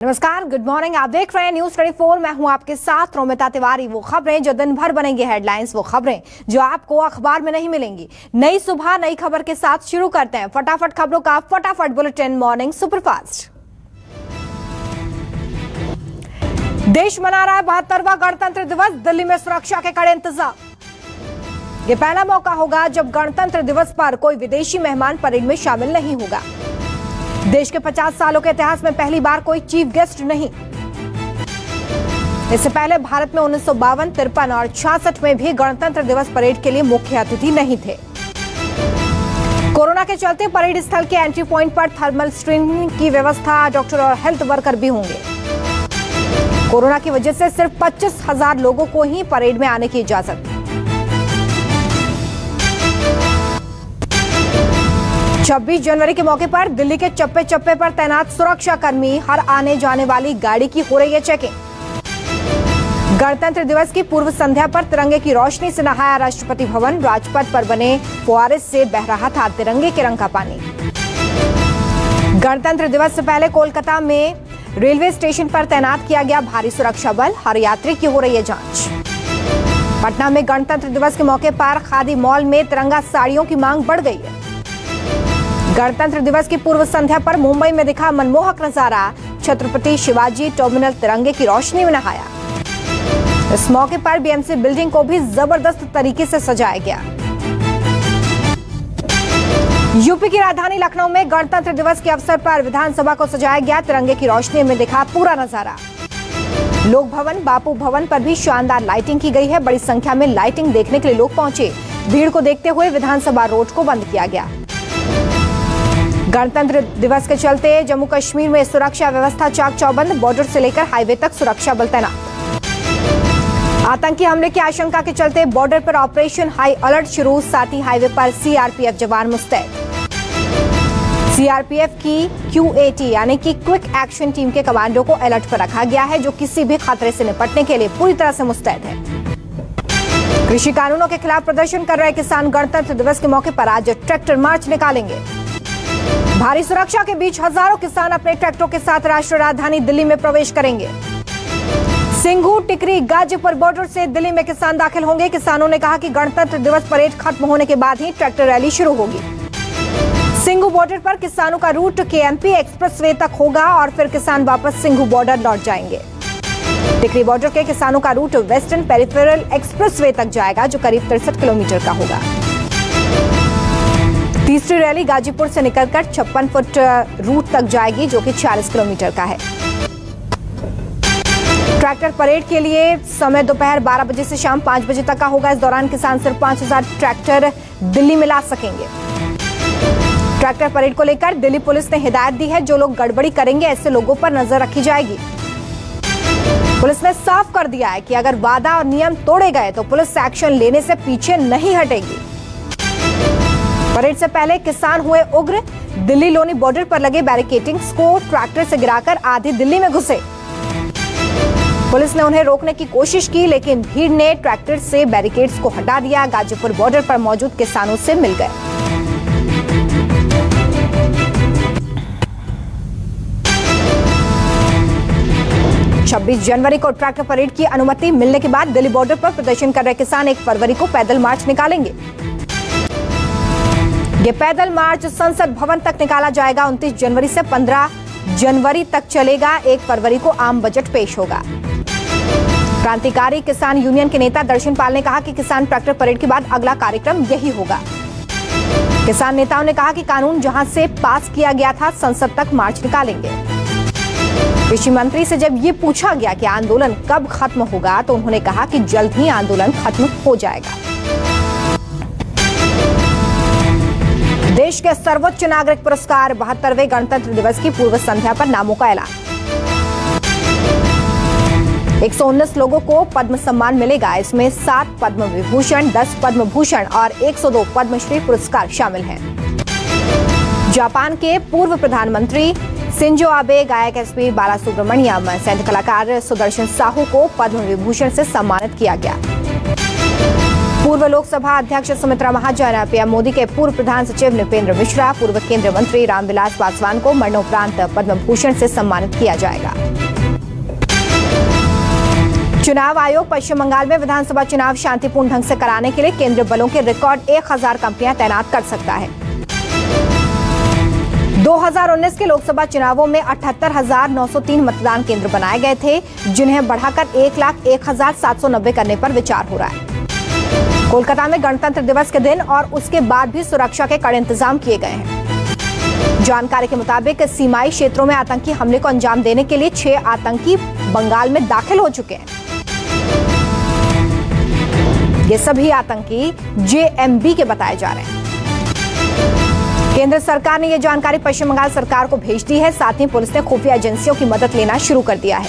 नमस्कार, good morning. आप देख रहे हैं न्यूज 24। मैं हूं आपके साथ रोमिता तिवारी। वो खबरें जो दिन भर बनेंगी हेडलाइंस, वो खबरें जो आपको अखबार में नहीं मिलेंगी। नई सुबह नई खबर के साथ शुरू करते हैं फटाफट खबरों का फटाफट बुलेटिन मॉर्निंग सुपरफास्ट। देश मना रहा है 72वां गणतंत्र दिवस। दिल्ली में सुरक्षा के कड़े इंतजाम। ये पहला मौका होगा जब गणतंत्र दिवस पर कोई विदेशी मेहमान परेड में शामिल नहीं होगा। देश के 50 सालों के इतिहास में पहली बार कोई चीफ गेस्ट नहीं। इससे पहले भारत में 1952, 53 और 66 में भी गणतंत्र दिवस परेड के लिए मुख्य अतिथि नहीं थे। कोरोना के चलते परेड स्थल के एंट्री पॉइंट पर थर्मल स्क्रीनिंग की व्यवस्था डॉक्टर और हेल्थ वर्कर भी होंगे। कोरोना की वजह से सिर्फ 25,000 लोगों को ही परेड में आने की इजाजत। 26 जनवरी के मौके पर दिल्ली के चप्पे चप्पे पर तैनात सुरक्षा कर्मी, हर आने जाने वाली गाड़ी की हो रही है चेकिंग। गणतंत्र दिवस की पूर्व संध्या पर तिरंगे की रोशनी से नहाया राष्ट्रपति भवन। राजपथ पर बने फुआरे से बह रहा था तिरंगे के रंग का पानी। गणतंत्र दिवस से पहले कोलकाता में रेलवे स्टेशन पर तैनात किया गया भारी सुरक्षा बल। हर यात्री की हो रही है जांच। पटना में गणतंत्र दिवस के मौके पर खादी मॉल में तिरंगा साड़ियों की मांग बढ़ गई है। गणतंत्र दिवस की पूर्व संध्या पर मुंबई में दिखा मनमोहक नजारा। छत्रपति शिवाजी टर्मिनल तिरंगे की रोशनी में नहाया। इस मौके पर बीएमसी बिल्डिंग को भी जबरदस्त तरीके से सजाया गया। यूपी की राजधानी लखनऊ में गणतंत्र दिवस के अवसर पर विधानसभा को सजाया गया। तिरंगे की रोशनी में दिखा पूरा नजारा। लोक भवन, बापू भवन पर भी शानदार लाइटिंग की गई है। बड़ी संख्या में लाइटिंग देखने के लिए लोग पहुंचे। भीड़ को देखते हुए विधानसभा रोड को बंद किया गया। गणतंत्र दिवस के चलते जम्मू कश्मीर में सुरक्षा व्यवस्था चाक चौबंद। बॉर्डर से लेकर हाईवे तक सुरक्षा बल तैनात। आतंकी हमले की आशंका के चलते बॉर्डर पर ऑपरेशन हाई अलर्ट शुरू। साथ ही हाईवे पर सीआरपीएफ जवान मुस्तैद। सीआरपीएफ की क्यूएटी यानी कि क्विक एक्शन टीम के कमांडो को अलर्ट पर रखा गया है, जो किसी भी खतरे से निपटने के लिए पूरी तरह से मुस्तैद है। कृषि कानूनों के खिलाफ प्रदर्शन कर रहे किसान गणतंत्र दिवस के मौके पर आज ट्रैक्टर मार्च निकालेंगे। भारी सुरक्षा के बीच हजारों किसान अपने ट्रैक्टरों के साथ राष्ट्रीय राजधानी दिल्ली में प्रवेश करेंगे। सिंघू, टिकरी, गाजीपुर बॉर्डर से दिल्ली में किसान दाखिल होंगे। किसानों ने कहा कि गणतंत्र दिवस परेड खत्म होने के बाद ही ट्रैक्टर रैली शुरू होगी। सिंघू बॉर्डर पर किसानों का रूट केएमपी एक्सप्रेसवे तक होगा और फिर किसान वापस सिंघू बॉर्डर लौट जाएंगे। टिकरी बॉर्डर के किसानों का रूट वेस्टर्न पेरिफेरल एक्सप्रेसवे तक जाएगा, जो करीब 63 किलोमीटर का होगा। तीसरी रैली गाजीपुर से निकलकर 56 फुट रूट तक जाएगी, जो कि 40 किलोमीटर का है। ट्रैक्टर परेड के लिए समय दोपहर 12 बजे से शाम 5 बजे तक का होगा। इस दौरान किसान सिर्फ 5,000 ट्रैक्टर दिल्ली में ला सकेंगे। ट्रैक्टर परेड को लेकर दिल्ली पुलिस ने हिदायत दी है। जो लोग गड़बड़ी करेंगे ऐसे लोगों पर नजर रखी जाएगी। पुलिस ने साफ कर दिया है कि अगर वादा और नियम तोड़े गए तो पुलिस एक्शन लेने से पीछे नहीं हटेगी। परेड से पहले किसान हुए उग्र। दिल्ली लोनी बॉर्डर पर लगे बैरिकेडिंग्स को ट्रैक्टर से गिराकर आधी दिल्ली में घुसे। पुलिस ने उन्हें रोकने की कोशिश की, लेकिन भीड़ ने ट्रैक्टर से बैरिकेड्स को हटा दिया। गाजीपुर बॉर्डर पर मौजूद किसानों से मिल गए। छब्बीस जनवरी को ट्रैक्टर परेड की अनुमति मिलने के बाद दिल्ली बॉर्डर पर प्रदर्शन कर रहे किसान 1 फरवरी को पैदल मार्च निकालेंगे। ये पैदल मार्च संसद भवन तक निकाला जाएगा। 29 जनवरी से 15 जनवरी तक चलेगा। 1 फरवरी को आम बजट पेश होगा। क्रांतिकारी किसान यूनियन के नेता दर्शन पाल ने कहा कि किसान ट्रैक्टर परेड के बाद अगला कार्यक्रम यही होगा। किसान नेताओं ने कहा कि कानून जहां से पास किया गया था, संसद तक मार्च निकालेंगे। कृषि मंत्री से जब ये पूछा गया कि आंदोलन कब खत्म होगा, तो उन्होंने कहा कि जल्द ही आंदोलन खत्म हो जाएगा। देश के सर्वोच्च नागरिक पुरस्कार 72वें गणतंत्र दिवस की पूर्व संध्या पर नामों का ऐलान। 119 लोगों को पद्म सम्मान मिलेगा। इसमें 7 पद्म विभूषण, 10 पद्म भूषण और 102 पद्मश्री पुरस्कार शामिल हैं। जापान के पूर्व प्रधानमंत्री शिंजो आबे, गायक एसपी बालासुब्रमण्यम, संगीत कलाकार सुदर्शन साहू को पद्म विभूषण से सम्मानित किया गया। पूर्व लोकसभा अध्यक्ष सुमित्रा महाजन, पीएम मोदी के पूर्व प्रधान सचिव नृपेंद्र मिश्रा, पूर्व केंद्रीय मंत्री रामविलास पासवान को मरणोपरांत पद्म भूषण से सम्मानित किया जाएगा। चुनाव आयोग पश्चिम बंगाल में विधानसभा चुनाव शांतिपूर्ण ढंग से कराने के लिए केंद्रीय बलों के रिकॉर्ड 1000 कंपनियां तैनात कर सकता है। 2019 के लोकसभा चुनावों में 78,903 मतदान केंद्र बनाए गए थे, जिन्हें बढ़ाकर 1,01,790 करने पर विचार हो रहा है। कोलकाता में गणतंत्र दिवस के दिन और उसके बाद भी सुरक्षा के कड़े इंतजाम किए गए हैं। जानकारी के मुताबिक सीमाई क्षेत्रों में आतंकी हमले को अंजाम देने के लिए 6 आतंकी बंगाल में दाखिल हो चुके हैं। ये सभी आतंकी जेएमबी के बताए जा रहे हैं। केंद्र सरकार ने यह जानकारी पश्चिम बंगाल सरकार को भेज दी है। साथ ही पुलिस ने खुफिया एजेंसियों की मदद लेना शुरू कर दिया है।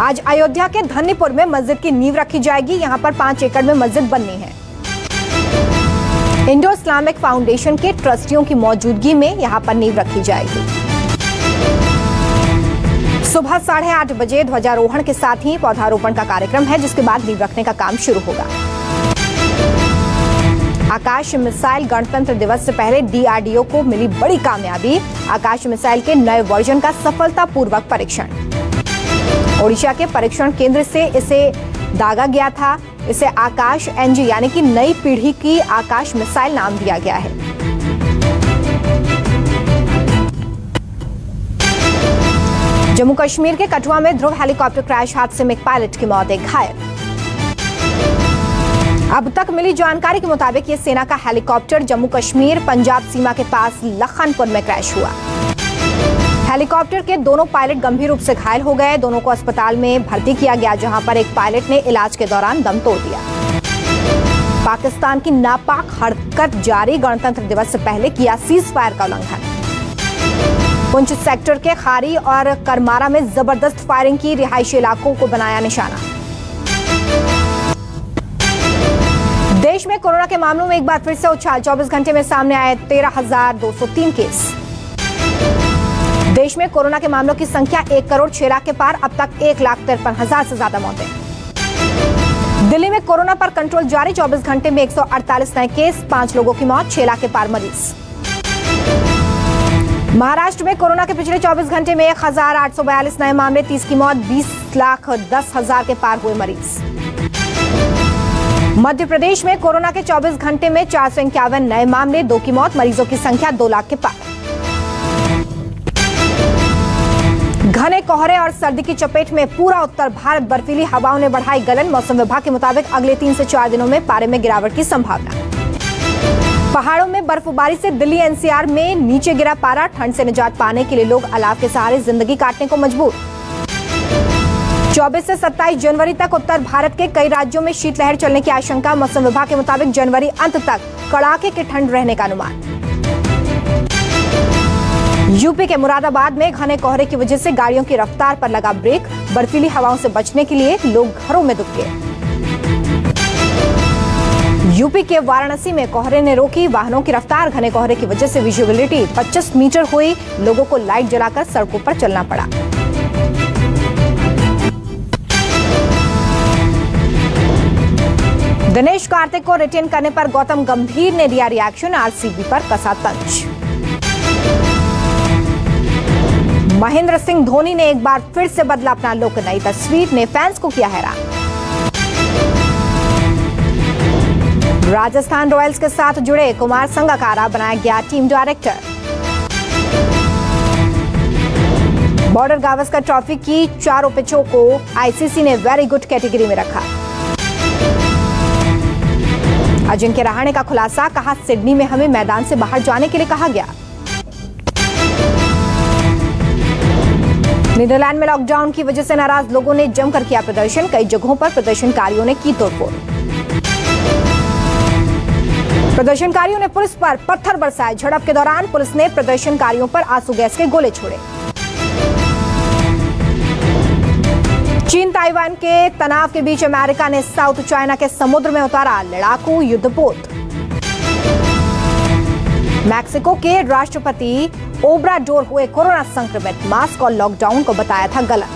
आज अयोध्या के धन्नीपुर में मस्जिद की नींव रखी जाएगी। यहां पर 5 एकड़ में मस्जिद बननी है। इंडो इस्लामिक फाउंडेशन के ट्रस्टियों की मौजूदगी में यहां पर नींव रखी जाएगी। सुबह 8:30 बजे ध्वजारोहण के साथ ही पौधारोपण का कार्यक्रम है, जिसके बाद नींव रखने का काम शुरू होगा। आकाश मिसाइल गणतंत्र दिवस से पहले डीआरडीओ को मिली बड़ी कामयाबी। आकाश मिसाइल के नए वर्जन का सफलतापूर्वक परीक्षण। ओडिशा के परीक्षण केंद्र से इसे दागा गया था। इसे आकाश एनजी यानी कि नई पीढ़ी की आकाश मिसाइल नाम दिया गया है। जम्मू कश्मीर के कठुआ में ध्रुव हेलीकॉप्टर क्रैश हादसे में एक पायलट की मौत, एक घायल। अब तक मिली जानकारी के मुताबिक ये सेना का हेलीकॉप्टर जम्मू कश्मीर पंजाब सीमा के पास लखनपुर में क्रैश हुआ। हेलीकॉप्टर के दोनों पायलट गंभीर रूप से घायल हो गए। दोनों को अस्पताल में भर्ती किया गया, जहां पर एक पायलट ने इलाज के दौरान दम तोड़ दिया। पाकिस्तान की नापाक हरकत जारी। गणतंत्र दिवस से पहले किया सीज फायर का उल्लंघन। पुंछ सेक्टर के खारी और करमारा में जबरदस्त फायरिंग की। रिहायशी इलाकों को बनाया निशाना। देश में कोरोना के मामलों में एक बार फिर से उछाल। 24 घंटे में सामने आए 13,203 केस। देश में कोरोना के मामलों की संख्या 1 करोड़ 6 लाख के पार। अब तक 1,53,000 से ज्यादा मौतें। दिल्ली में कोरोना पर कंट्रोल जारी। 24 घंटे में 148 नए केस, 5 लोगों की मौत, 6 लाख के पार मरीज। महाराष्ट्र में कोरोना के पिछले 24 घंटे में 1,842 नए मामले, 30 की मौत, 20,10,000 के पार हुए मरीज। मध्य प्रदेश में कोरोना के 24 घंटे में 451 नए मामले, 2 की मौत, मरीजों की संख्या 2 लाख के पार। घने कोहरे और सर्दी की चपेट में पूरा उत्तर भारत। बर्फीली हवाओं ने बढ़ाई गलन। मौसम विभाग के मुताबिक अगले 3 से 4 दिनों में पारे में गिरावट की संभावना। पहाड़ों में बर्फबारी से दिल्ली एनसीआर में नीचे गिरा पारा। ठंड से निजात पाने के लिए लोग अलाव के सहारे जिंदगी काटने को मजबूर। 24 से 27 जनवरी तक उत्तर भारत के कई राज्यों में शीतलहर चलने की आशंका। मौसम विभाग के मुताबिक जनवरी अंत तक कड़ाके की ठंड रहने का अनुमान। यूपी के मुरादाबाद में घने कोहरे की वजह से गाड़ियों की रफ्तार पर लगा ब्रेक। बर्फीली हवाओं से बचने के लिए लोग घरों में दुब गए। यूपी के वाराणसी में कोहरे ने रोकी वाहनों की रफ्तार। घने कोहरे की वजह से विजुअलिटी 25 मीटर हुई। लोगों को लाइट जलाकर सड़कों पर चलना पड़ा। दिनेश कार्तिक को रिटेन करने पर गौतम गंभीर ने दिया रिएक्शन। आरसीबी पर कसा तंज। महेंद्र सिंह धोनी ने एक बार फिर से बदला अपना लुक। नई तस्वीर ने फैंस को किया हैरान। राजस्थान रॉयल्स के साथ जुड़े कुमार संगकारा बनाया गया team director. Border Gavaskar trophy की 4 पिचों को आईसीसी ने वेरी गुड कैटेगरी में रखा। अजिंक्य रहाणे का खुलासा, कहा सिडनी में हमें मैदान से बाहर जाने के लिए कहा गया। नीदरलैंड में लॉकडाउन की वजह से नाराज लोगों ने जमकर किया प्रदर्शन। कई जगहों पर प्रदर्शनकारियों ने की तोड़फोड़। प्रदर्शनकारियों ने पुलिस पर पत्थर बरसाए। झड़प के दौरान पुलिस ने प्रदर्शनकारियों पर आंसू गैस के गोले छोड़े। चीन ताइवान के तनाव के बीच अमेरिका ने साउथ चाइना के समुद्र में उतारा लड़ाकू युद्धपोत। मैक्सिको के राष्ट्रपति ओब्राडोर हुए कोरोना संक्रमित। मास्क और लॉकडाउन को बताया था गलत।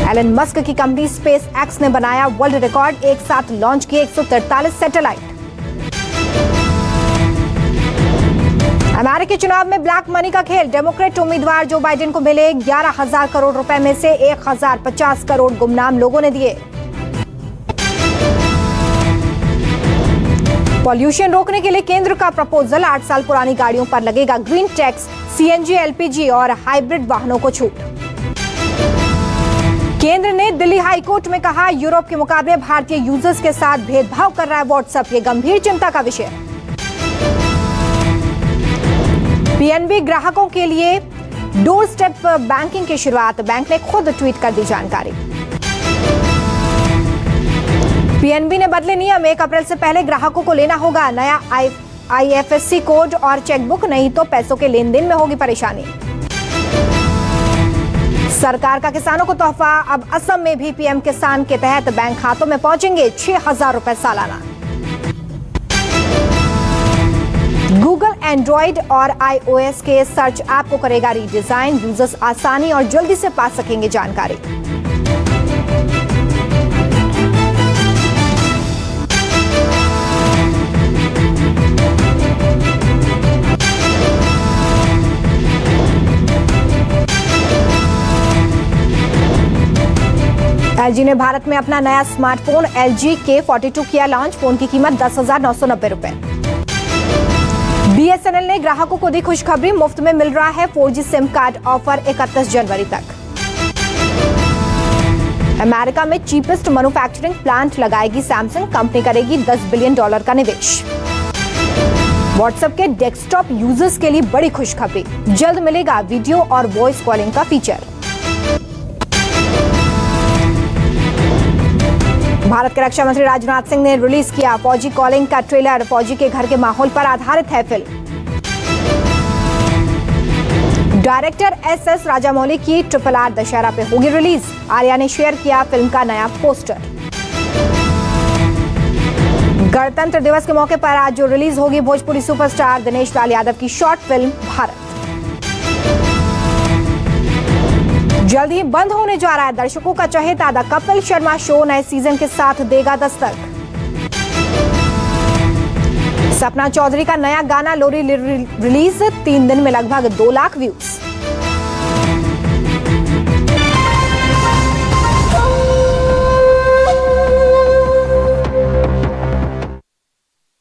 एलन मस्क की कंपनी स्पेस एक्स ने बनाया वर्ल्ड रिकॉर्ड, एक साथ लॉन्च किए 143 सैटेलाइट। अमेरिकी चुनाव में ब्लैक मनी का खेल, डेमोक्रेट उम्मीदवार जो बाइडेन को मिले 11,000 करोड़ रुपए में से 1,050 करोड़ गुमनाम लोगों ने दिए। पॉल्यूशन रोकने के लिए केंद्र का प्रपोजल, 8 साल पुरानी गाड़ियों पर लगेगा ग्रीन टैक्स, सीएनजी, एलपीजी और हाइब्रिड वाहनों को छूट। केंद्र ने दिल्ली हाई कोर्ट में कहा, यूरोप के मुकाबले भारतीय यूजर्स के साथ भेदभाव कर रहा है व्हाट्सएप, ये गंभीर चिंता का विषय। पीएनबी ग्राहकों के लिए डोर स्टेप बैंकिंग की शुरुआत, बैंक ने खुद ट्वीट कर दी जानकारी। पीएनबी ने बदले नियम, 1 अप्रैल से पहले ग्राहकों को लेना होगा नया आईएफएससी कोड और चेकबुक, नहीं तो पैसों के लेन देन में होगी परेशानी। सरकार का किसानों को तोहफा, अब असम में भी पीएम किसान के तहत बैंक खातों में पहुंचेंगे 6,000 रुपए सालाना। गूगल एंड्रॉइड और आईओएस के सर्च ऐप को करेगा रीडिजाइन, यूजर्स आसानी और जल्दी से पा सकेंगे जानकारी। एलजी ने भारत में अपना नया स्मार्टफोन LG K42 किया लॉन्च, फोन की कीमत 10,990 रुपए। BSNL ने ग्राहकों को दी खुशखबरी, मुफ्त में मिल रहा है 4G सिम कार्ड ऑफर 31 जनवरी तक। अमेरिका में चीपेस्ट मैन्युफैक्चरिंग प्लांट लगाएगी सैमसंग, कंपनी करेगी $10 बिलियन का निवेश। व्हाट्सएप के डेस्कटॉप यूजर्स के लिए बड़ी खुशखबरी, जल्द मिलेगा वीडियो और वॉइस कॉलिंग का फीचर। भारत के रक्षा मंत्री राजनाथ सिंह ने रिलीज किया फौजी कॉलिंग का ट्रेलर, फौजी के घर के माहौल पर आधारित है फिल्म। डायरेक्टर SS राजामौली की RRR दशहरा पे होगी रिलीज, आर्या ने शेयर किया फिल्म का नया पोस्टर। गणतंत्र दिवस के मौके पर आज जो रिलीज होगी भोजपुरी सुपरस्टार दिनेश लाल यादव की शॉर्ट फिल्म भारत। जल्द ही बंद होने जा रहा है दर्शकों का चहेता द कपिल शर्मा शो, नए सीजन के साथ देगा दस्तक। सपना चौधरी का नया गाना लोरी रिलीज, 3 दिन में लगभग 2 लाख व्यूज।